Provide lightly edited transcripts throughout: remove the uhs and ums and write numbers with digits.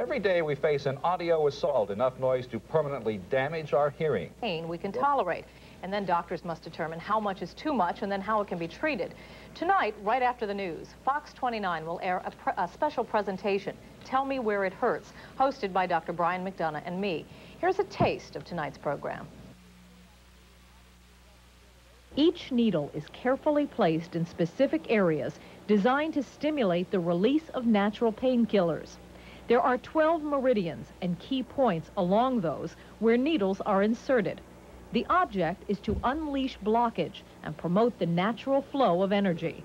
Every day we face an audio assault, enough noise to permanently damage our hearing. Pain we can tolerate, and then doctors must determine how much is too much and then how it can be treated. Tonight, right after the news, Fox 29 will air a special presentation, Tell Me Where It Hurts, hosted by Dr. Brian McDonough and me. Here's a taste of tonight's program. Each needle is carefully placed in specific areas designed to stimulate the release of natural painkillers. There are 12 meridians and key points along those where needles are inserted. The object is to unleash blockage and promote the natural flow of energy.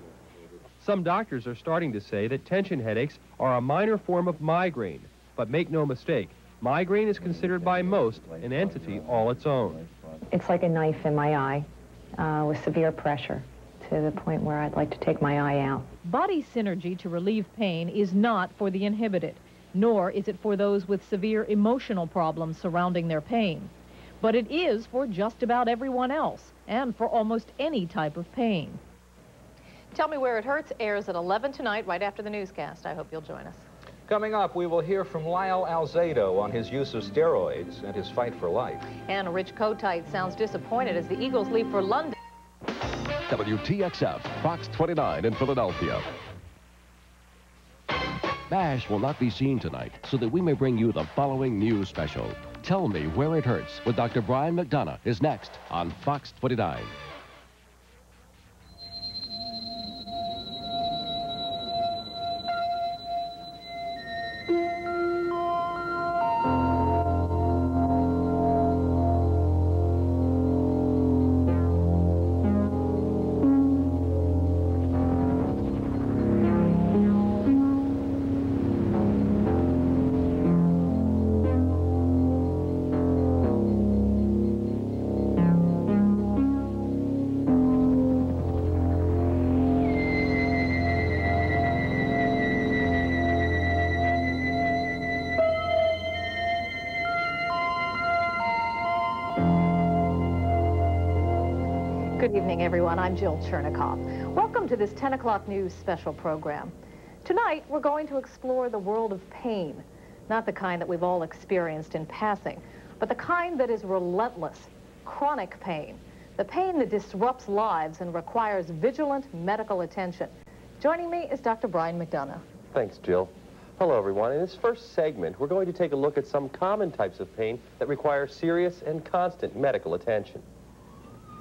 Some doctors are starting to say that tension headaches are a minor form of migraine, but make no mistake, migraine is considered by most an entity all its own. It's like a knife in my eye with severe pressure to the point where I'd like to take my eye out. Body synergy to relieve pain is not for the inhibited, nor is it for those with severe emotional problems surrounding their pain. But it is for just about everyone else, and for almost any type of pain. Tell Me Where It Hurts airs at 11 tonight, right after the newscast. I hope you'll join us. Coming up, we will hear from Lyle Alzado on his use of steroids and his fight for life. And Rich Kotite sounds disappointed as the Eagles leave for London. WTXF, Fox 29 in Philadelphia. MASH will not be seen tonight, so that we may bring you the following news special. Tell Me Where It Hurts with Dr. Brian McDonough is next on Fox 29. Good evening, everyone. I'm Jill Chernekoff. Welcome to this 10 o'clock news special program. Tonight, we're going to explore the world of pain, not the kind that we've all experienced in passing, but the kind that is relentless, chronic pain, the pain that disrupts lives and requires vigilant medical attention. Joining me is Dr. Brian McDonough. Thanks, Jill. Hello, everyone. In this first segment, we're going to take a look at some common types of pain that require serious and constant medical attention.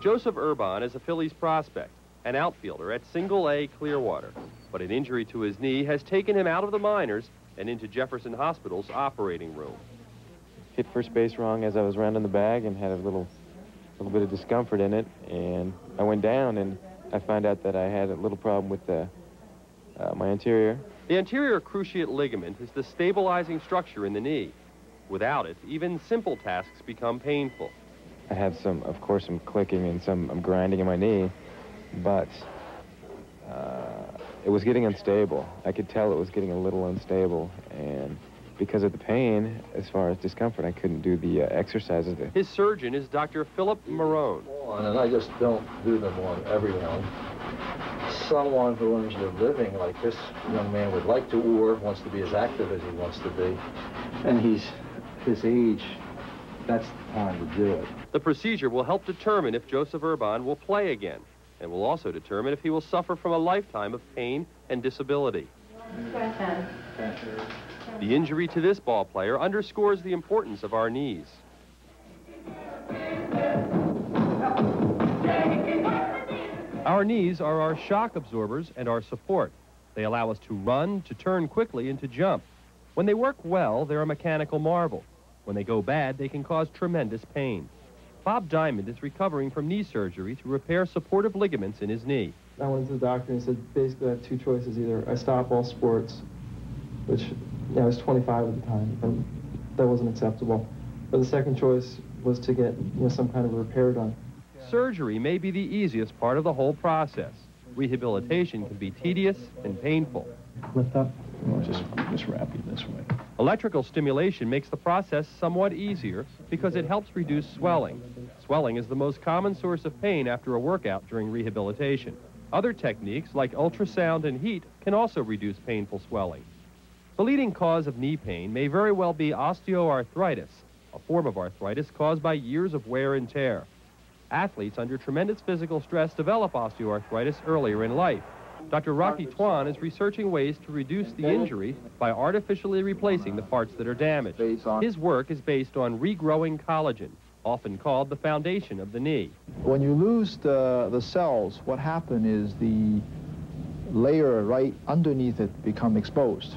Joseph Urban is a Phillies prospect, an outfielder at Single-A Clearwater, but an injury to his knee has taken him out of the minors and into Jefferson Hospital's operating room. Hit first base wrong as I was rounding the bag and had a little bit of discomfort in it, and I went down and I found out that I had a little problem with my anterior. The anterior cruciate ligament is the stabilizing structure in the knee. Without it, even simple tasks become painful. I had of course, some clicking and some grinding in my knee, but it was getting unstable. I could tell it was getting a little unstable, and because of the pain, as far as discomfort, I couldn't do the exercises. His surgeon is Dr. Philip Marone. And I just don't do them on everyone. Someone who earns their living like this young man would like to, or wants to be as active as he wants to be, and he's his age, that's the time to do it. The procedure will help determine if Joseph Urban will play again, and will also determine if he will suffer from a lifetime of pain and disability. The injury to this ball player underscores the importance of our knees. Our knees are our shock absorbers and our support. They allow us to run, to turn quickly, and to jump. When they work well, they're a mechanical marvel. When they go bad, they can cause tremendous pain. Bob Diamond is recovering from knee surgery to repair supportive ligaments in his knee. I went to the doctor and he said, basically I have two choices. Either I stop all sports, which I was 25 at the time, and that wasn't acceptable. But the second choice was to get some kind of repair done. Surgery may be the easiest part of the whole process. Rehabilitation can be tedious and painful. Lift up. Just wrap you this way. Electrical stimulation makes the process somewhat easier because it helps reduce swelling. Swelling is the most common source of pain after a workout during rehabilitation. Other techniques like ultrasound and heat can also reduce painful swelling. The leading cause of knee pain may very well be osteoarthritis, a form of arthritis caused by years of wear and tear. Athletes under tremendous physical stress develop osteoarthritis earlier in life. Dr. Rocky Twan is researching ways to reduce the injury by artificially replacing the parts that are damaged. His work is based on regrowing collagen, often called the foundation of the knee. When you lose the cells, what happens is the layer right underneath it become exposed,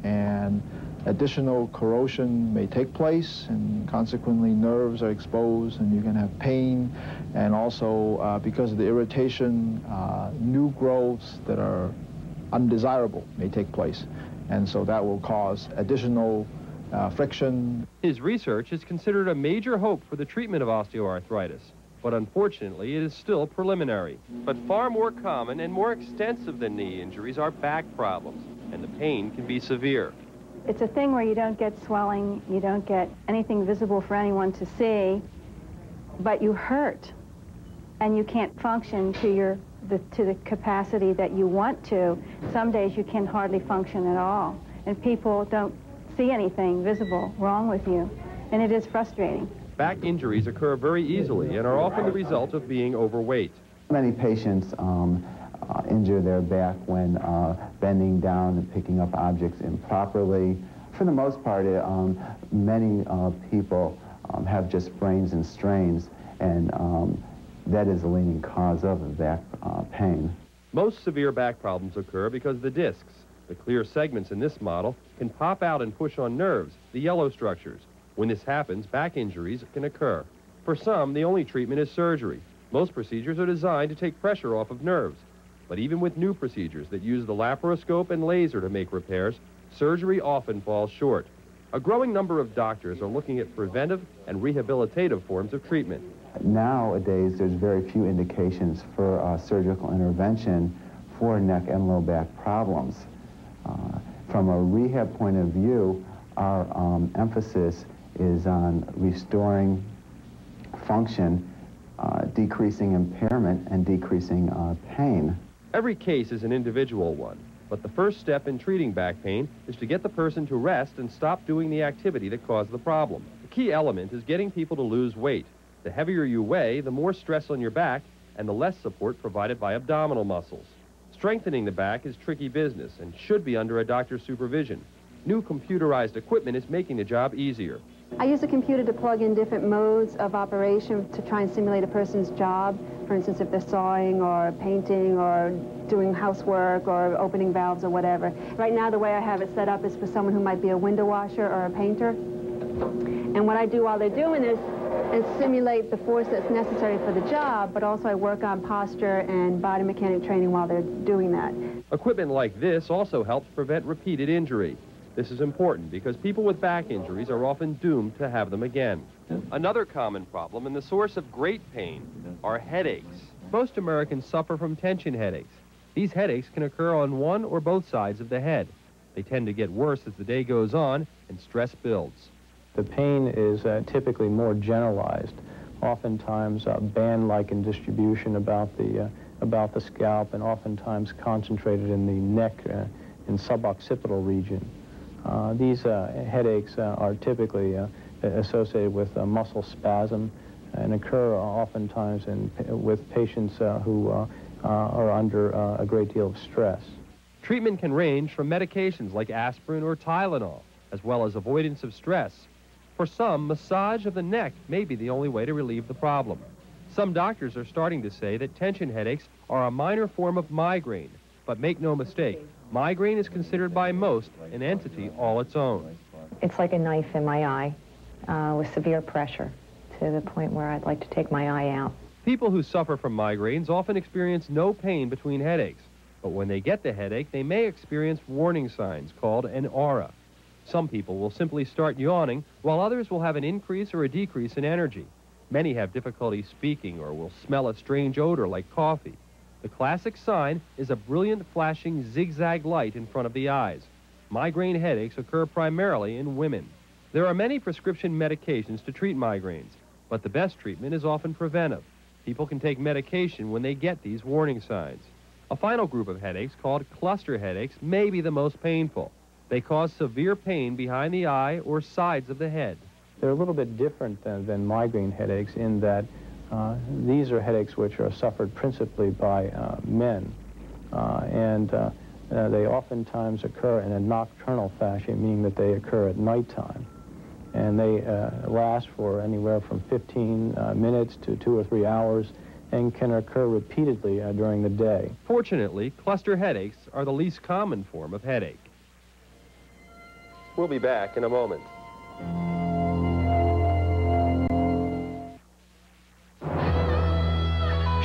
and additional corrosion may take place, and consequently nerves are exposed, and you can have pain, and also because of the irritation, new growths that are undesirable may take place, and so that will cause additional friction. His research is considered a major hope for the treatment of osteoarthritis, but unfortunately it is still preliminary. But far more common and more extensive than knee injuries are back problems, and the pain can be severe. It's a thing where you don't get swelling, you don't get anything visible for anyone to see, but you hurt, and you can't function to the capacity that you want to. Some days you can hardly function at all, and people don't see anything visible wrong with you, and it is frustrating. Back injuries occur very easily and are often the result of being overweight. Many patients injure their back when bending down and picking up objects improperly. For the most part, many people have just sprains and strains, and that is the leading cause of back pain. Most severe back problems occur because the discs, the clear segments in this model, can pop out and push on nerves, the yellow structures. When this happens, back injuries can occur. For some, the only treatment is surgery. Most procedures are designed to take pressure off of nerves. But even with new procedures that use the laparoscope and laser to make repairs, surgery often falls short. A growing number of doctors are looking at preventive and rehabilitative forms of treatment. Nowadays, there's very few indications for surgical intervention for neck and low back problems. From a rehab point of view, our emphasis is on restoring function, decreasing impairment, and decreasing pain. Every case is an individual one, but the first step in treating back pain is to get the person to rest and stop doing the activity that caused the problem. The key element is getting people to lose weight. The heavier you weigh, the more stress on your back and the less support provided by abdominal muscles. Strengthening the back is tricky business and should be under a doctor's supervision. New computerized equipment is making the job easier. I use a computer to plug in different modes of operation to try and simulate a person's job. For instance, if they're sawing or painting or doing housework or opening valves or whatever. Right now, the way I have it set up is for someone who might be a window washer or a painter. And what I do while they're doing this is simulate the force that's necessary for the job, but also I work on posture and body mechanic training while they're doing that. Equipment like this also helps prevent repeated injury. This is important because people with back injuries are often doomed to have them again. Another common problem and the source of great pain are headaches. Most Americans suffer from tension headaches. These headaches can occur on one or both sides of the head. They tend to get worse as the day goes on and stress builds. The pain is typically more generalized, oftentimes band-like in distribution about the scalp, and oftentimes concentrated in the neck and suboccipital region. These headaches are typically associated with muscle spasm and occur oftentimes with patients who are under a great deal of stress. Treatment can range from medications like aspirin or Tylenol, as well as avoidance of stress. For some, massage of the neck may be the only way to relieve the problem. Some doctors are starting to say that tension headaches are a minor form of migraine, but make no mistake, migraine is considered by most an entity all its own. It's like a knife in my eye with severe pressure to the point where I'd like to take my eye out. People who suffer from migraines often experience no pain between headaches, but when they get the headache, they may experience warning signs called an aura. Some people will simply start yawning, while others will have an increase or a decrease in energy. Many have difficulty speaking or will smell a strange odor like coffee. The classic sign is a brilliant flashing zigzag light in front of the eyes. Migraine headaches occur primarily in women. There are many prescription medications to treat migraines, but the best treatment is often preventive. People can take medication when they get these warning signs. A final group of headaches called cluster headaches may be the most painful. They cause severe pain behind the eye or sides of the head. They're a little bit different than migraine headaches in that these are headaches which are suffered principally by men. They oftentimes occur in a nocturnal fashion, meaning that they occur at nighttime. And they last for anywhere from 15 minutes to 2 or 3 hours and can occur repeatedly during the day. Fortunately, cluster headaches are the least common form of headache. We'll be back in a moment.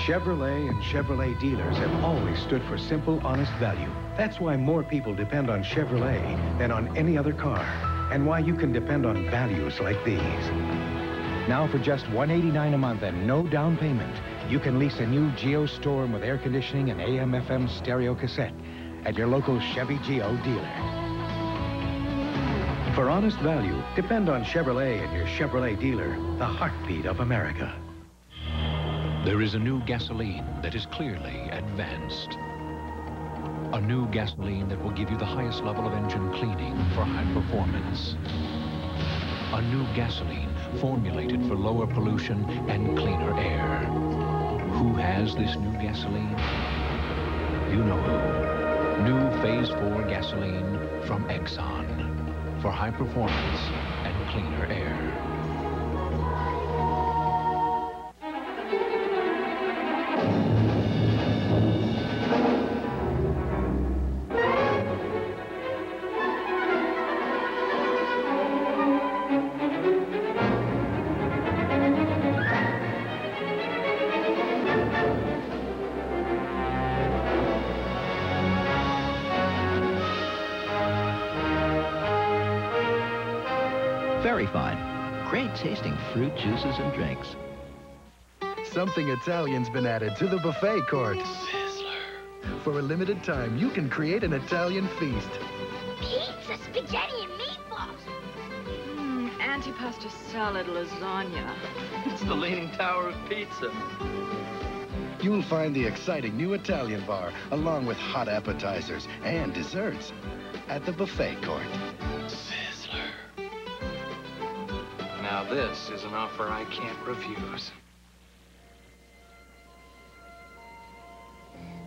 Chevrolet and Chevrolet dealers have always stood for simple, honest value. That's why more people depend on Chevrolet than on any other car, and why you can depend on values like these. Now for just $189 a month and no down payment, you can lease a new Geostorm with air conditioning and AM/FM stereo cassette at your local Chevy Geo dealer. For honest value, depend on Chevrolet and your Chevrolet dealer, the heartbeat of America. There is a new gasoline that is clearly advanced. A new gasoline that will give you the highest level of engine cleaning for high performance. A new gasoline formulated for lower pollution and cleaner air. Who has this new gasoline? You know who. New Phase 4 gasoline from Exxon for high performance and cleaner air. Very fine. Great tasting fruit juices and drinks. Something Italian's been added to the buffet court. Sizzler. For a limited time, you can create an Italian feast. Pizza, spaghetti, and meatballs. Antipasta salad lasagna. It's the Leaning Tower of pizza. You'll find the exciting new Italian bar, along with hot appetizers and desserts at the buffet court. Now this is an offer I can't refuse.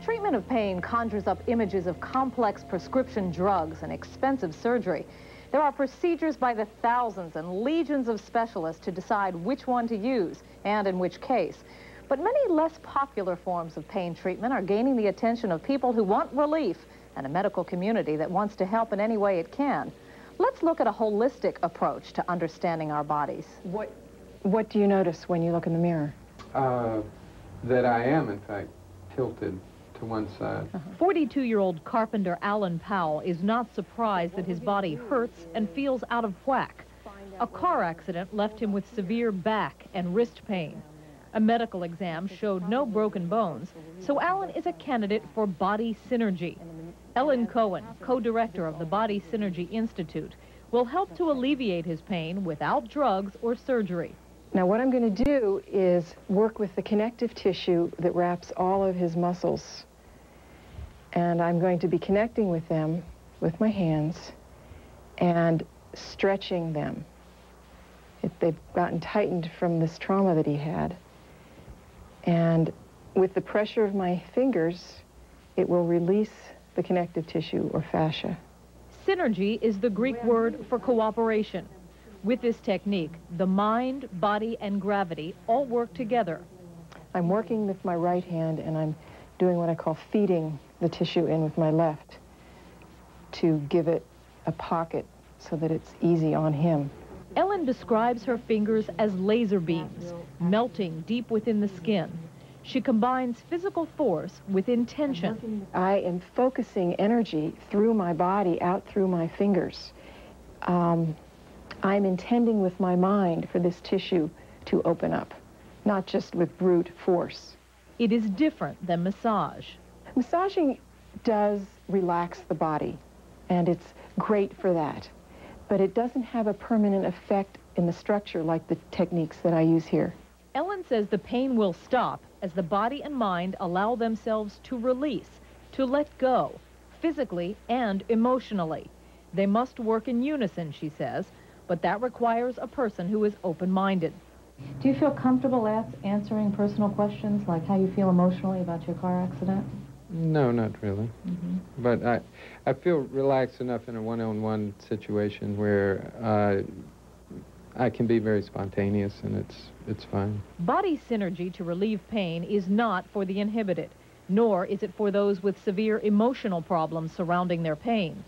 Treatment of pain conjures up images of complex prescription drugs and expensive surgery. There are procedures by the thousands and legions of specialists to decide which one to use and in which case. But many less popular forms of pain treatment are gaining the attention of people who want relief and a medical community that wants to help in any way it can. Let's look at a holistic approach to understanding our bodies. What do you notice when you look in the mirror? That I am, in fact, tilted to one side. 42-year-old carpenter Alan Powell is not surprised that his body hurts and feels out of whack. A car accident left him with severe back and wrist pain. A medical exam showed no broken bones, so Alan is a candidate for Body Synergy. Ellen Cohen, co-director of the Body Synergy Institute, will help to alleviate his pain without drugs or surgery. Now what I'm going to do is work with the connective tissue that wraps all of his muscles. And I'm going to be connecting with them with my hands and stretching them. They've gotten tightened from this trauma that he had. And with the pressure of my fingers, it will release the connective tissue or fascia. Synergy is the Greek word for cooperation. With this technique, the mind, body, and gravity all work together. I'm working with my right hand and I'm doing what I call feeding the tissue in with my left to give it a pocket so that it's easy on him. Ellen describes her fingers as laser beams, melting deep within the skin. She combines physical force with intention. I am focusing energy through my body, out through my fingers. I'm intending with my mind for this tissue to open up, not just with brute force. It is different than massage. Massaging does relax the body, and it's great for that. But it doesn't have a permanent effect in the structure like the techniques that I use here. Ellen says the pain will stop as the body and mind allow themselves to release, to let go, physically and emotionally. They must work in unison, she says, but that requires a person who is open-minded. Do you feel comfortable answering personal questions, like how you feel emotionally about your car accident? No, not really. But I feel relaxed enough in a one-on-one situation where I can be very spontaneous, and it's fine. Body synergy to relieve pain is not for the inhibited, nor is it for those with severe emotional problems surrounding their pain.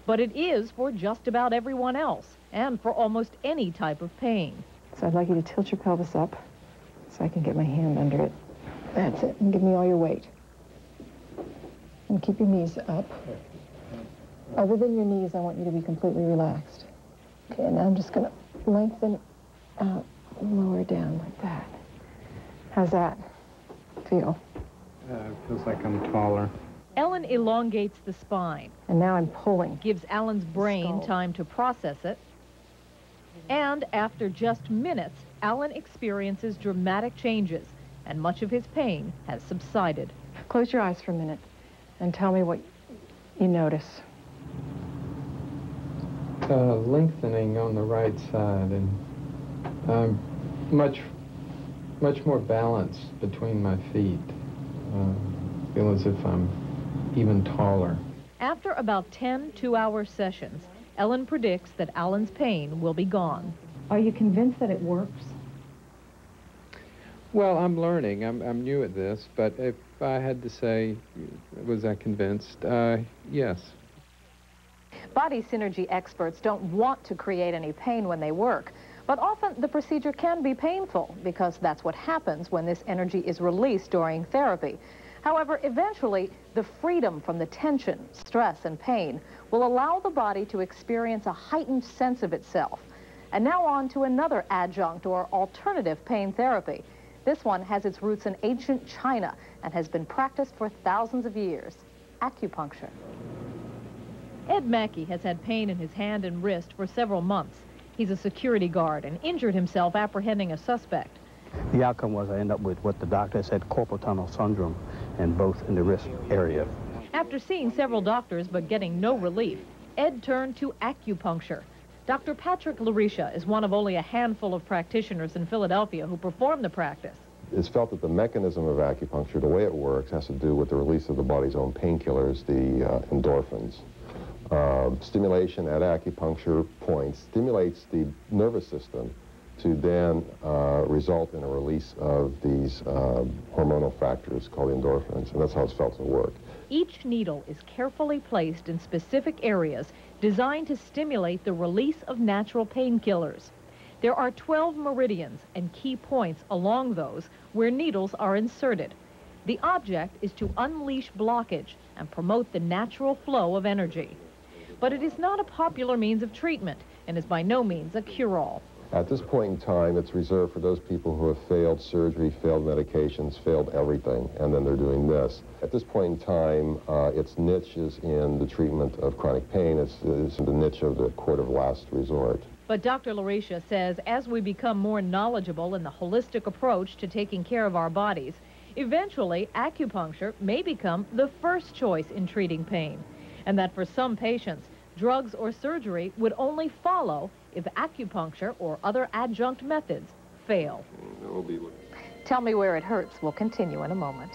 But it is for just about everyone else, and for almost any type of pain. So I'd like you to tilt your pelvis up so I can get my hand under it. That's it, and give me all your weight. And keep your knees up. Other than your knees, I want you to be completely relaxed. Okay, and now I'm just going to lengthen out, lower down like that. How's that feel? It feels like I'm taller. Ellen elongates the spine. And now I'm pulling. Gives Alan's brain time to process it. And after just minutes, Alan experiences dramatic changes, and much of his pain has subsided. Close your eyes for a minute and tell me what you notice. Lengthening on the right side, and much more balance between my feet. Feel as if I'm even taller. After about 10 two-hour sessions, Ellen predicts that Alan's pain will be gone. Are you convinced that it works? Well, I'm learning. I'm new at this, but if I had to say, was I convinced? Yes. Body synergy experts don't want to create any pain when they work, but often the procedure can be painful because that's what happens when this energy is released during therapy. However, eventually, the freedom from the tension, stress, and pain will allow the body to experience a heightened sense of itself. And now on to another adjunct or alternative pain therapy. This one has its roots in ancient China and has been practiced for thousands of years: acupuncture. Ed Mackey has had pain in his hand and wrist for several months. He's a security guard and injured himself apprehending a suspect. The outcome was I ended up with what the doctor said, carpal tunnel syndrome, and both in the wrist area. After seeing several doctors but getting no relief, Ed turned to acupuncture. Dr. Patrick Larisha is one of only a handful of practitioners in Philadelphia who perform the practice. It's felt that the mechanism of acupuncture, the way it works, has to do with the release of the body's own painkillers, the endorphins. Stimulation at acupuncture points stimulates the nervous system to then result in a release of these hormonal factors called endorphins, and that's how it's felt to work. Each needle is carefully placed in specific areas designed to stimulate the release of natural painkillers. There are 12 meridians and key points along those where needles are inserted. The object is to unleash blockage and promote the natural flow of energy. But it is not a popular means of treatment and is by no means a cure-all. At this point in time, it's reserved for those people who have failed surgery, failed medications, failed everything, and then they're doing this. At this point in time, its niche is in the treatment of chronic pain. It's the niche of the court of last resort. But Dr. Larisha says as we become more knowledgeable in the holistic approach to taking care of our bodies, eventually acupuncture may become the first choice in treating pain, and that for some patients, drugs or surgery would only follow if acupuncture or other adjunct methods fail. Tell Me Where It Hurts will continue in a moment.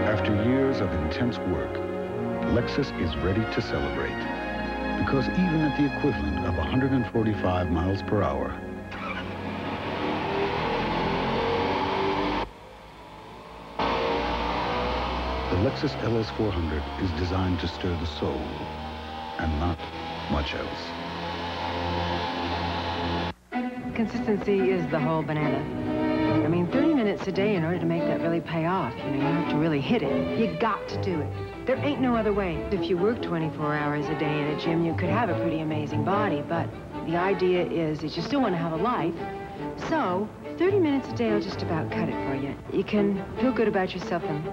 After years of intense work, Lexus is ready to celebrate. Because even at the equivalent of 145 miles per hour, the Lexus LS400 is designed to stir the soul, and not much else. Consistency is the whole banana. I mean, 30 minutes a day in order to make that really pay off. You know, you have to really hit it. You got to do it. There ain't no other way. If you work 24 hours a day in a gym, you could have a pretty amazing body, but the idea is that you still want to have a life. So, 30 minutes a day will just about cut it for you. You can feel good about yourself and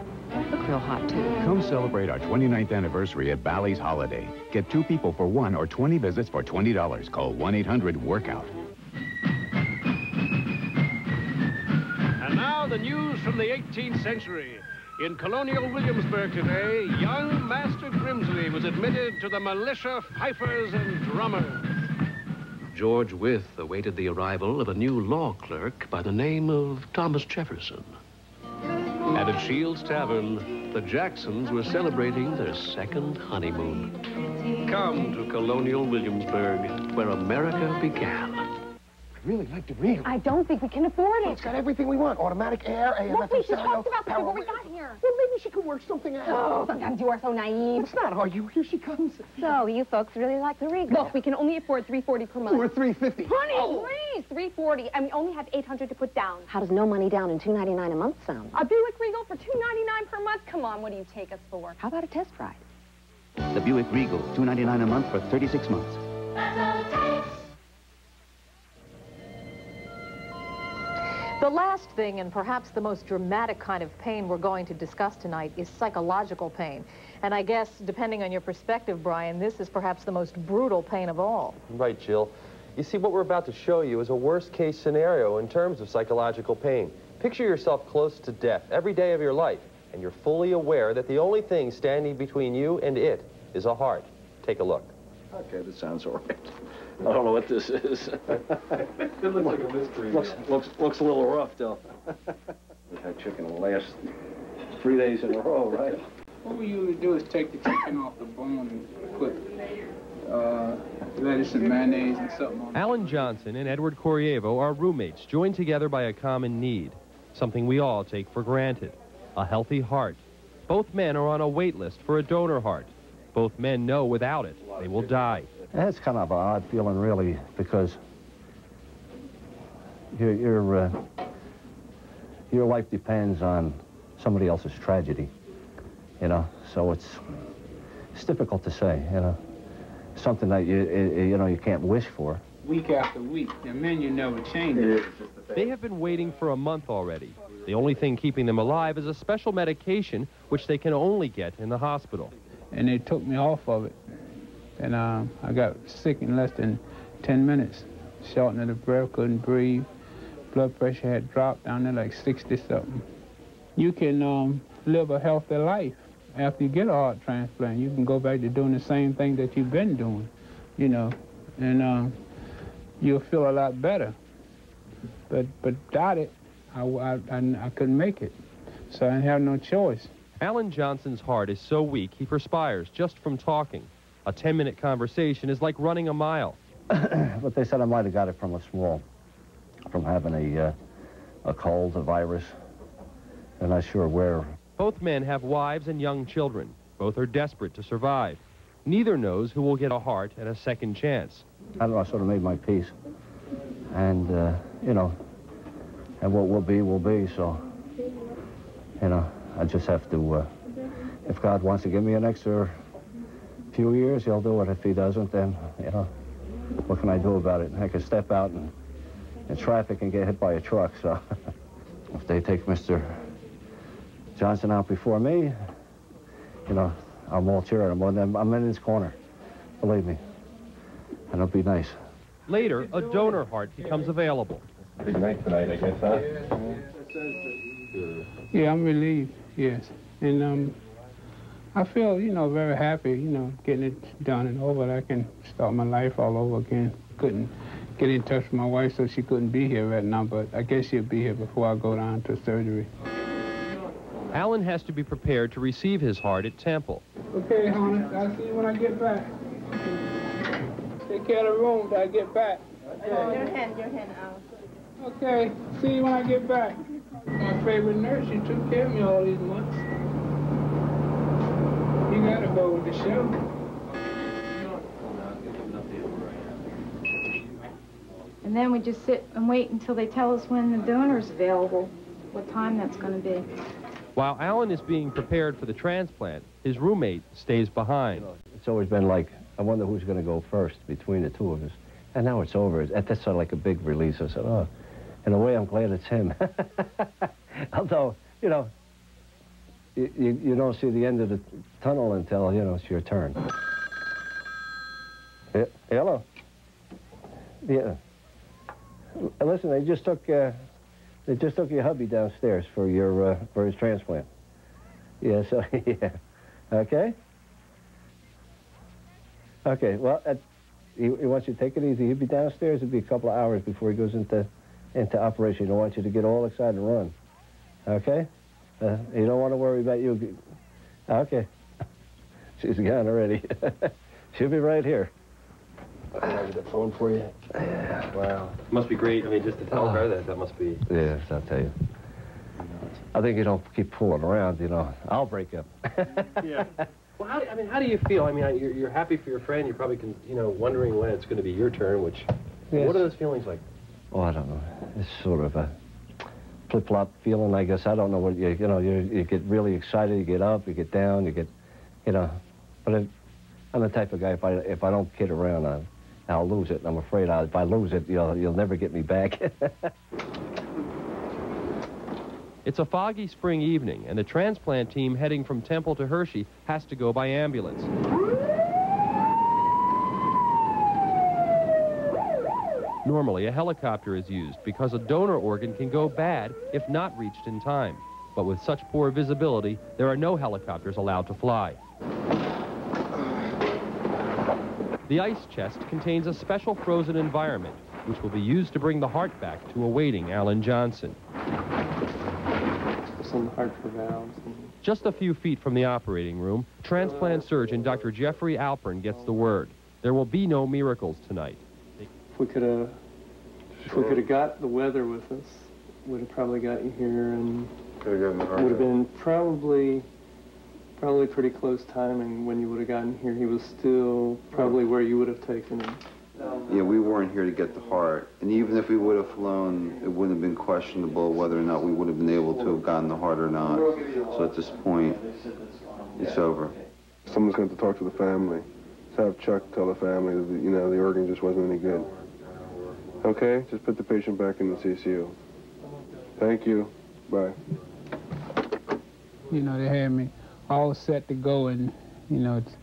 look real hot, too. Come celebrate our 29th anniversary at Bally's Holiday. Get 2 people for 1 or 20 visits for $20. Call 1-800-WORKOUT. news from the 18th century. In colonial Williamsburg today, young Master Grimsley was admitted to the militia fifers and drummers. George Wythe awaited the arrival of a new law clerk by the name of Thomas Jefferson. And at Shields Tavern, the Jacksons were celebrating their second honeymoon. Come to colonial Williamsburg, where America began. I really like the ring. I don't think we can afford it. It's got everything we want. Automatic air, AM, Look, we should stereo, talk about that power. before we got here. Well, maybe she could work something out. Oh, sometimes you are so naive. It's not, are you? Here she comes. So, you folks really like the Regal. Look, we can only afford $340 per month. Or $350. Honey, please, $340, and we only have $800 to put down. How does no money down and $299 a month sound? A Buick Regal for $299 per month? Come on, what do you take us for? How about a test ride? The Buick Regal, $299 a month for 36 months. The last thing, and perhaps the most dramatic kind of pain we're going to discuss tonight, is psychological pain. And I guess, depending on your perspective, Brian, this is perhaps the most brutal pain of all. Right, Jill. You see, what we're about to show you is a worst-case scenario in terms of psychological pain. Picture yourself close to death every day of your life, and you're fully aware that the only thing standing between you and it is a heart. Take a look. Okay, this sounds all right. I don't know what this is. It looks like a mystery. Looks a little rough, though. We had chicken the last 3 days in a row, right? What we usually do is take the chicken off the bone and put lettuce and mayonnaise and something on it. Alan Johnson and Edward Koryevo are roommates, joined together by a common need, something we all take for granted, a healthy heart. Both men are on a wait list for a donor heart. Both men know without it, they will die. That's kind of an odd feeling, really, because your life depends on somebody else's tragedy, you know. So it's difficult to say, you know. Something that you can't wish for. Week after week, the menu never changes. They have been waiting for a month already. The only thing keeping them alive is a special medication which they can only get in the hospital. And they took me off of it. And I got sick in less than 10 minutes. Shortness of breath, couldn't breathe. Blood pressure had dropped down to like 60-something. You can live a healthy life after you get a heart transplant. You can go back to doing the same thing that you've been doing, you know, and you'll feel a lot better. But without it, I couldn't make it, so I have no choice. Alan Johnson's heart is so weak he perspires just from talking. A 10-minute conversation is like running a mile. But they said I might have got it from having a cold, a virus. They're not sure where. Both men have wives and young children. Both are desperate to survive. Neither knows who will get a heart and a second chance. I don't know, I sort of made my peace. And, you know, and what will be, so, you know, I just have to, if God wants to give me an extra few years, he'll do it. If he doesn't, then, you know, what can I do about it? I can step out in traffic and get hit by a truck, so if they take Mr. Johnson out before me, you know, I'm all cheering him. I'm in his corner, believe me, and it'll be nice. Later, a donor heart becomes available. Big night tonight, I guess, huh? Yeah, I'm relieved, yes. And I feel, you know, very happy, you know, getting it done and over. I can start my life all over again. Couldn't get in touch with my wife, so she couldn't be here right now, but I guess she'll be here before I go down to surgery. Alan has to be prepared to receive his heart at Temple. Okay, honey, I'll see you when I get back. Take care of the room till I get back. Your hand out. Okay, see you when I get back. My favorite nurse, she took care of me all these months. You gotta go with the show. And then we just sit and wait until they tell us when the donor's available, what time that's going to be. While Alan is being prepared for the transplant, his roommate stays behind. It's always been like, I wonder who's going to go first between the two of us. And now it's over. That's sort of like a big release. I said, oh, in a way, I'm glad it's him. Although, you know, you don't see the end of the tunnel until, you know, it's your turn. Hello. Yeah. Listen, they just took They just took your hubby downstairs for his transplant. Yeah, so, yeah. Okay? Okay, well, he wants you to take it easy. He'll be downstairs. It'll be a couple of hours before he goes into operation. He don't want you to get all excited and run. Okay? You don't want to worry about you. Okay. She's gone already. She'll be right here. I have the phone for you. Yeah. Wow. Must be great. I mean, just to tell her that must be... Yes, I'll tell you. I think you don't keep pulling around, you know. I'll break up. Yeah. Well, how do you feel? I mean, you're happy for your friend. You're probably, wondering when it's going to be your turn, which... Yes. What are those feelings like? Oh, I don't know. It's sort of a flip-flop feeling, I guess. I don't know what you get really excited, you get up, you get down, you get, but I'm the type of guy, if I don't kid around, I'll lose it. And I'm afraid if I lose it, you'll never get me back. It's a foggy spring evening, and the transplant team heading from Temple to Hershey has to go by ambulance. Normally, a helicopter is used because a donor organ can go bad if not reached in time. But with such poor visibility, there are no helicopters allowed to fly. The ice chest contains a special frozen environment, which will be used to bring the heart back to a waiting Alan Johnson. Some heart for valves. Just a few feet from the operating room, transplant surgeon Dr. Jeffrey Alpern gets the word. There will be no miracles tonight. If we could have got the weather with us, would have probably got you here, and would have been probably pretty close timing when you would have gotten here. He was still probably where you would have taken him. Yeah, we weren't here to get the heart, and even if we would have flown, it wouldn't have been questionable whether or not we would have been able to have gotten the heart or not. So at this point, it's over. Someone's going to have to talk to the family. Have Chuck tell the family that, the organ just wasn't any good. Okay? Just put the patient back in the CCU. Thank you. Bye. They had me all set to go, and, it's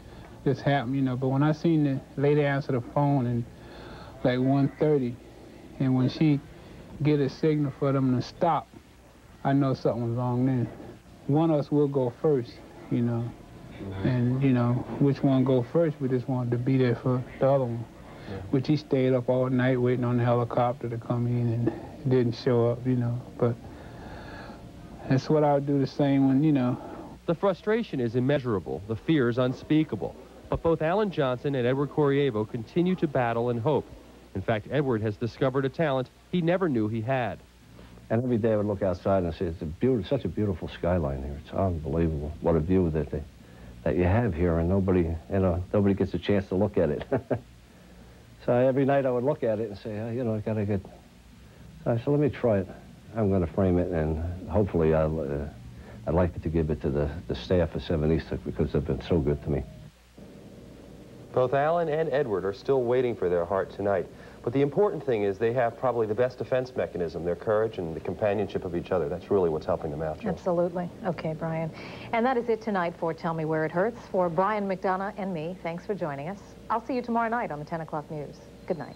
just happened, but when I seen the lady answer the phone and like 1:30, and when she get a signal for them to stop, I know something was wrong then. One of us will go first, and, which one go first, we just wanted to be there for the other one. Yeah. Which he stayed up all night waiting on the helicopter to come in and it didn't show up, but that's what I would do the same when, The frustration is immeasurable, the fears unspeakable. But both Alan Johnson and Edward Koryevo continue to battle and hope. In fact, Edward has discovered a talent he never knew he had. And every day I would look outside and say, it's such a beautiful skyline here. It's unbelievable. What a view that you have here, and nobody gets a chance to look at it. So every night I would look at it and say, I gotta get. So I said, let me try it. I'm going to frame it, and hopefully I'd like to give it to the staff of 7 East because they've been so good to me. Both Alan and Edward are still waiting for their heart tonight. But the important thing is they have probably the best defense mechanism, their courage and the companionship of each other. That's really what's helping them out, Jill. Absolutely. Okay, Brian. And that is it tonight for Tell Me Where It Hurts. For Brian McDonough and me, thanks for joining us. I'll see you tomorrow night on the 10 o'clock news. Good night.